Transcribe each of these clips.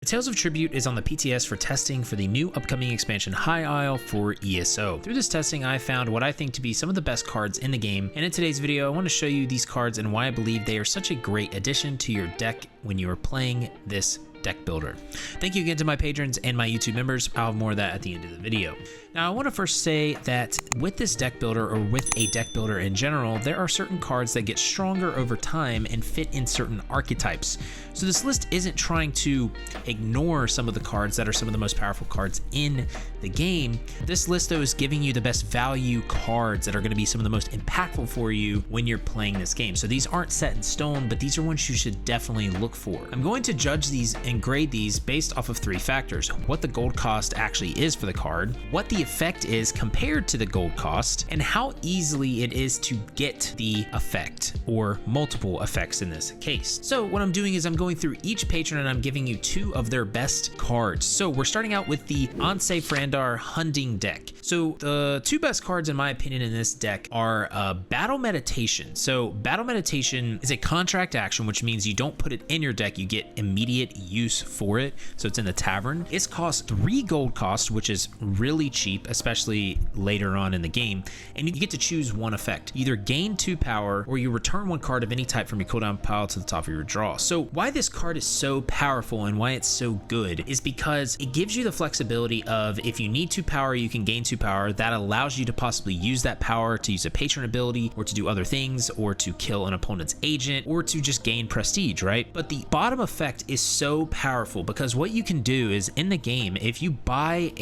Tales of Tribute is on the PTS for testing for the new upcoming expansion High Isle for ESO. Through this testing, I found what I think to be some of the best cards in the game, and in today's video, I want to show you these cards and why I believe they are such a great addition to your deck when you are playing this deck builder. Thank you again to my patrons and my YouTube members. I'll have more of that at the end of the video. Now, I want to first say that with this deck builder, or with a deck builder in general, there are certain cards that get stronger over time and fit in certain archetypes. So this list isn't trying to ignore some of the cards that are some of the most powerful cards in the game. This list, though, is giving you the best value cards that are going to be some of the most impactful for you when you're playing this game. So these aren't set in stone, but these are ones you should definitely look for. I'm going to judge these and grade these based off of 3 factors: what the gold cost actually is for the card, what the effect is compared to the gold cost, and how easily it is to get the effect, or multiple effects in this case. So what I'm doing is I'm going through each patron and I'm giving you 2 of their best cards. So we're starting out with the Ansei Frandar Hunting deck. So the 2 best cards in my opinion in this deck are Battle Meditation. So Battle Meditation is a contract action, which means you don't put it in your deck, you get immediate use for it. So it's in the tavern. It's cost 3 gold cost, which is really cheap, especially later on in the game, and you get to choose one effect. You either gain 2 power or you return 1 card of any type from your cooldown pile to the top of your draw. So why this card is so powerful and why it's so good is because it gives you the flexibility of, if you need 2 power, you can gain 2 power. That allows you to possibly use that power to use a patron ability, or to do other things, or to kill an opponent's agent, or to just gain prestige, right? But the bottom effect is so powerful because what you can do is, in the game, if you buy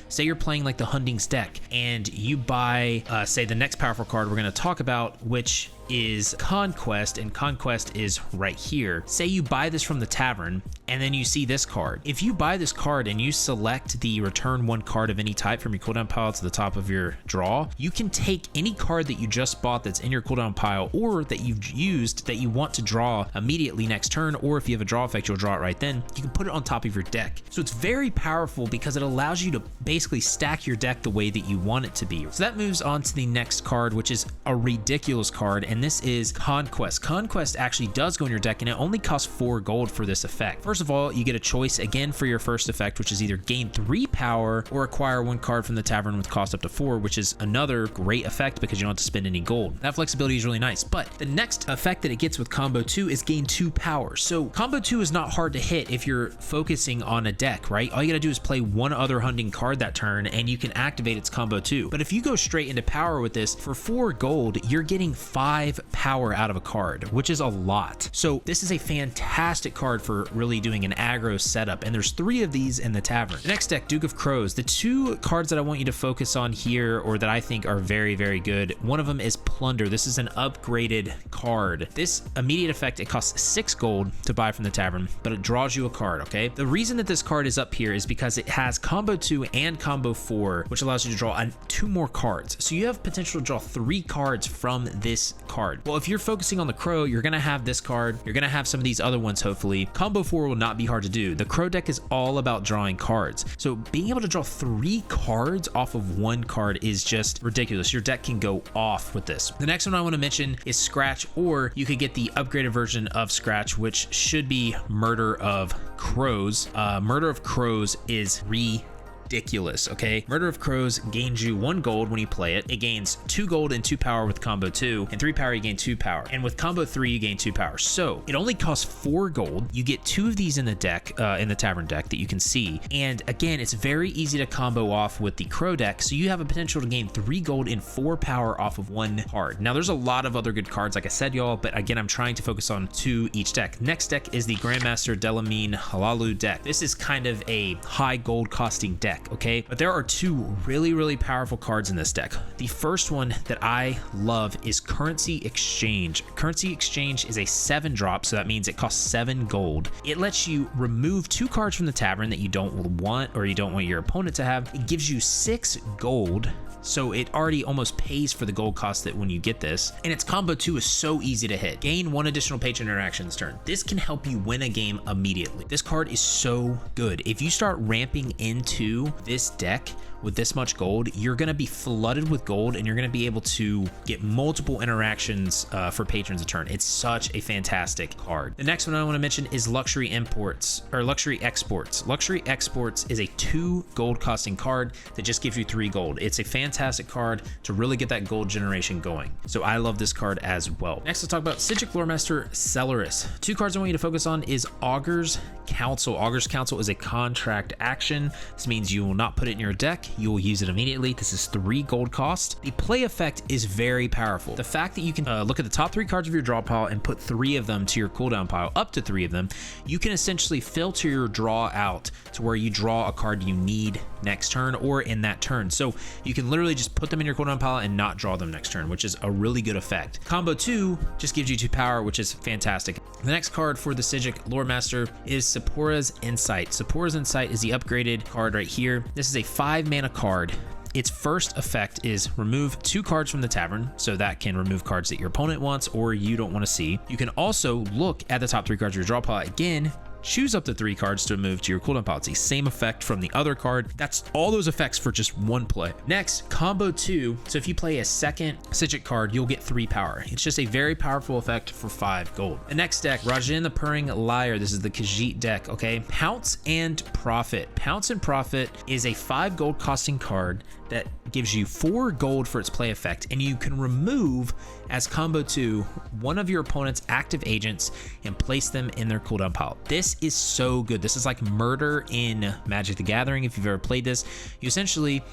say you're playing like the Hunting's deck, and you buy, say, the next powerful card we're going to talk about, which is Conquest, and Conquest is right here. Say you buy this from the tavern, and then you see this card. If you buy this card and you select the return 1 card of any type from your cooldown pile to the top of your draw, you can take any card that you just bought that's in your cooldown pile, or that you've used that you want to draw immediately next turn, or if you have a draw effect, you'll draw it right then. You can put it on top of your deck. So it's very powerful because it allows you to basically stack your deck the way that you want it to be. So that moves on to the next card, which is a ridiculous card, and this is Conquest. Conquest actually does go in your deck, and it only costs 4 gold for this effect. First of all, you get a choice again for your first effect, which is either gain 3 power or acquire 1 card from the tavern with cost up to 4, which is another great effect because you don't have to spend any gold. That flexibility is really nice. But the next effect that it gets with combo 2 is gain 2 power. So combo 2 is not hard to hit if you're focusing on a deck, right? All you gotta do is play 1 other hunting card that turn and you can activate its combo 2. But if you go straight into power with this, for 4 gold, you're getting 5 power out of a card, which is a lot. So this is a fantastic card for really doing an aggro setup, and there's 3 of these in the tavern. The next deck, Duke of Crows. The 2 cards that I want you to focus on here, or that I think are very, very good, one of them is Plunder. This is an upgraded card. This immediate effect, it costs 6 gold to buy from the tavern, but it draws you a card, okay? The reason that this card is up here is because it has combo 2 and combo 4, which allows you to draw 2 more cards. So you have potential to draw 3 cards from this card. Well, if you're focusing on the Crow, you're gonna have this card, you're gonna have some of these other ones hopefully. Combo 4 will not be hard to do. The Crow deck is all about drawing cards. So being able to draw 3 cards off of 1 card is just ridiculous. Your deck can go off with this. The next one I want to mention is Scratch, or you could get the upgraded version of Scratch, which should be Murder of Crows. Murder of Crows is ridiculous, okay? Murder of Crows gains you 1 gold when you play it. It gains 2 gold and 2 power with combo 2, and 3 power you gain 2 power, and with combo 3 you gain 2 power. So it only costs 4 gold. You get 2 of these in the deck, in the tavern deck that you can see, and again, it's very easy to combo off with the Crow deck, so you have a potential to gain 3 gold and 4 power off of 1 card. Now there's a lot of other good cards, like I said, y'all, but again, I'm trying to focus on 2 each deck. Next deck is the Grandmaster Delamin Halalu deck. This is kind of a high gold costing deck, okay? But there are 2 really, really powerful cards in this deck. The first one that I love is Currency Exchange. Currency Exchange is a 7 drop, so that means it costs 7 gold. It lets you remove 2 cards from the tavern that you don't want, or you don't want your opponent to have. It gives you 6 gold, so it already almost pays for the gold cost that when you get this. And its combo 2 is so easy to hit. Gain 1 additional patron interaction this turn. This can help you win a game immediately. This card is so good. If you start ramping into 2, this deck with this much gold, you're going to be flooded with gold and you're going to be able to get multiple interactions for patrons a turn. It's such a fantastic card. The next one I want to mention is Luxury Imports or Luxury Exports. Luxury Exports is a 2 gold costing card that just gives you 3 gold. It's a fantastic card to really get that gold generation going. So I love this card as well. Next, let's talk about Psijic Loremaster Celerus. 2 cards I want you to focus on is Augur's Council. Augur's Council is a contract action. This means you will not put it in your deck. You will use it immediately. This is 3 gold cost. The play effect is very powerful. The fact that you can look at the top 3 cards of your draw pile and put 3 of them to your cooldown pile, up to 3 of them, you can essentially filter your draw out to where you draw a card you need next turn or in that turn. So you can literally just put them in your cooldown pile and not draw them next turn, which is a really good effect. Combo 2 just gives you 2 power, which is fantastic. The next card for the Psijic Loremaster is Sepora's Insight. Sepora's Insight is the upgraded card right here. This is a 5 mana card. Its first effect is remove 2 cards from the tavern, so that can remove cards that your opponent wants or you don't want to see. You can also look at the top 3 cards of your draw pile again, choose up to 3 cards to move to your cooldown pile. It's the same effect from the other card. That's all those effects for just 1 play. Next, combo 2. So if you play a second Psijic card, you'll get 3 power. It's just a very powerful effect for 5 gold. The next deck, Rajin the Purring Liar. This is the Khajiit deck, okay? Pounce and Profit. Pounce and Profit is a 5 gold costing card that gives you 4 gold for its play effect, and you can remove, as combo 2, one of your opponent's active agents and place them in their cooldown pile. This is so good. This is like murder in Magic the Gathering. If you've ever played this, you essentially,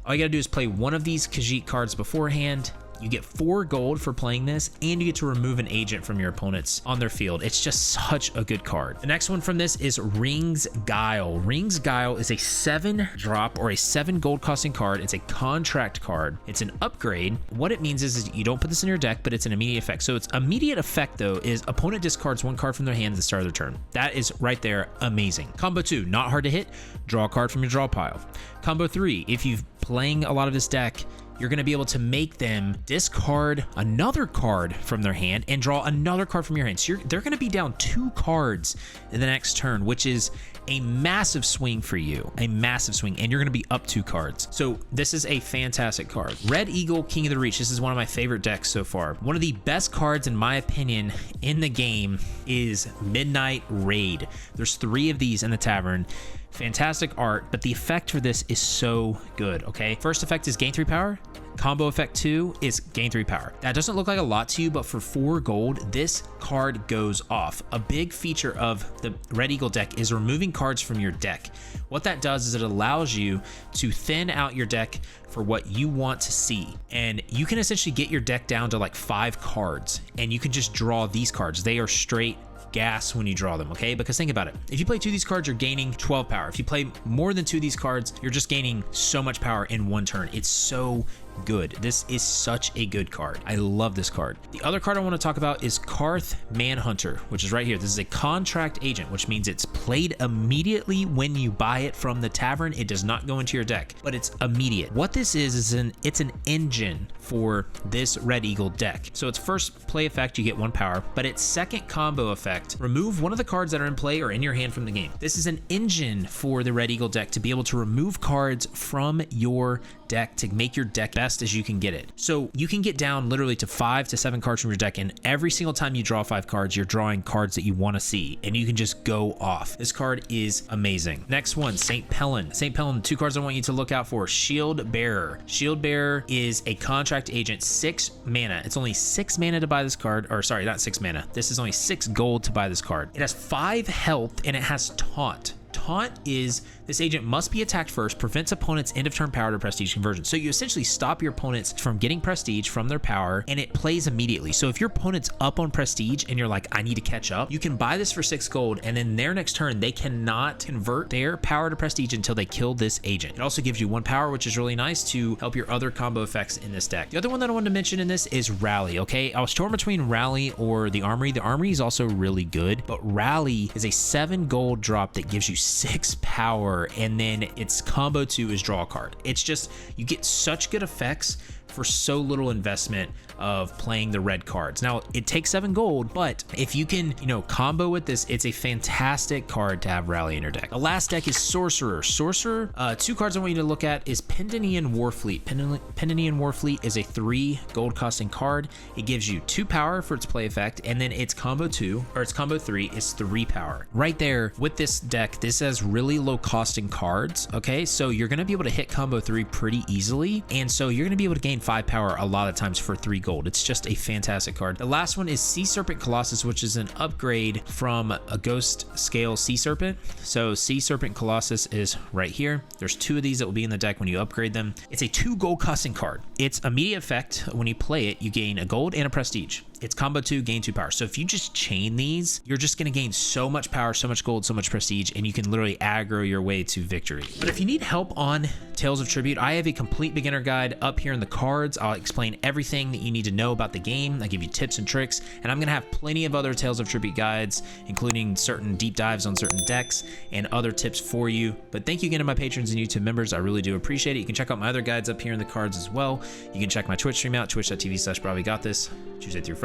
all you gotta do is play one of these Khajiit cards beforehand. You get 4 gold for playing this, and you get to remove an agent from your opponents on their field. It's just such a good card. The next one from this is Ring's Guile. Ring's Guile is a 7 drop or a 7 gold costing card. It's a contract card. It's an upgrade. What it means is you don't put this in your deck, but it's an immediate effect. So its immediate effect, though, is opponent discards 1 card from their hand at the start of their turn. That is right there amazing. Combo 2, not hard to hit. Draw a card from your draw pile. Combo 3, if you've playing a lot of this deck, you're going to be able to make them discard another card from their hand and draw another card from your hand. So they're going to be down 2 cards in the next turn, which is a massive swing for you, a massive swing, and you're going to be up 2 cards. So this is a fantastic card. Red Eagle, King of the Reach. This is one of my favorite decks so far. One of the best cards, in my opinion, in the game is Midnight Raid. There's 3 of these in the tavern. Fantastic art, but the effect for this is so good, okay? First effect is gain 3 power. Combo effect 2 is gain 3 power. That doesn't look like a lot to you, but for 4 gold, this card goes off. A big feature of the Red Eagle deck is removing cards from your deck. What that does is it allows you to thin out your deck for what you want to see. And you can essentially get your deck down to like 5 cards, and you can just draw these cards. They are straight gas when you draw them, okay? Because think about it. If you play 2 of these cards, you're gaining 12 power. If you play more than 2 of these cards, you're just gaining so much power in 1 turn. It's so good. This is such a good card. I love this card. The other card I want to talk about is Karth Manhunter, which is right here. This is a contract agent, which means it's played immediately when you buy it from the tavern. It does not go into your deck, but it's immediate. What this is it's an engine for this Red Eagle deck. So its first play effect, you get 1 power, but its second combo effect, remove one of the cards that are in play or in your hand from the game. This is an engine for the Red Eagle deck to be able to remove cards from your deck to make your deck best as you can get it. So you can get down literally to 5 to 7 cards from your deck, and every single time you draw 5 cards, you're drawing cards that you want to see, and you can just go off. This card is amazing. Next one, St. Pellin. St. Pellin, 2 cards I want you to look out for. Shieldbearer. Shieldbearer is a contract agent, 6 mana. It's only 6 mana to buy this card, or sorry, not 6 mana. This is only 6 gold to buy this card. It has 5 health, and it has taunt. Taunt is this agent must be attacked first, prevents opponent's end of turn power to prestige conversion. So you essentially stop your opponents from getting prestige from their power, and it plays immediately. So if your opponent's up on prestige and you're like, I need to catch up, you can buy this for 6 gold, and then their next turn, they cannot convert their power to prestige until they kill this agent. It also gives you 1 power, which is really nice to help your other combo effects in this deck. The other one that I wanted to mention in this is Rally, okay? I was torn between Rally or the Armory. The Armory is also really good, but Rally is a 7 gold drop that gives you 6 power, and then its combo 2 is draw a card. It's just, you get such good effects for so little investment of playing the red cards. Now, it takes 7 gold, but if you can, combo with this, it's a fantastic card to have rally in your deck. The last deck is Sorcerer. Sorcerer, 2 cards I want you to look at is Pendanian Warfleet. Pendanian Warfleet is a 3 gold costing card. It gives you 2 power for its play effect, and then its combo 3 is 3 power. Right there with this deck, this has really low costing cards, okay? So you're gonna be able to hit combo 3 pretty easily, and so you're gonna be able to gain 5 power a lot of times for 3 gold. It's just a fantastic card. The last one is Sea Serpent Colossus, which is an upgrade from a Ghost Scale Sea Serpent. So Sea Serpent Colossus is right here. There's 2 of these that will be in the deck when you upgrade them. It's a 2 gold costing card. Its immediate effect, when you play it, you gain a gold and a prestige. It's combo 2, gain 2 power. So if you just chain these, you're just gonna gain so much power, so much gold, so much prestige, and you can literally aggro your way to victory. But if you need help on Tales of Tribute, I have a complete beginner guide up here in the cards. I'll explain everything that you need to know about the game. I give you tips and tricks, and I'm gonna have plenty of other Tales of Tribute guides, including certain deep dives on certain decks and other tips for you. But thank you again to my patrons and YouTube members. I really do appreciate it. You can check out my other guides up here in the cards as well. You can check my Twitch stream out, twitch.tv/brahwegotthis, Tuesday through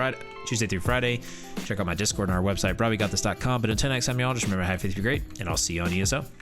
Friday. Check out my Discord on our website, brahwegotthis.com. But until next time, y'all, just remember, have faith, be great, and I'll see you on ESO.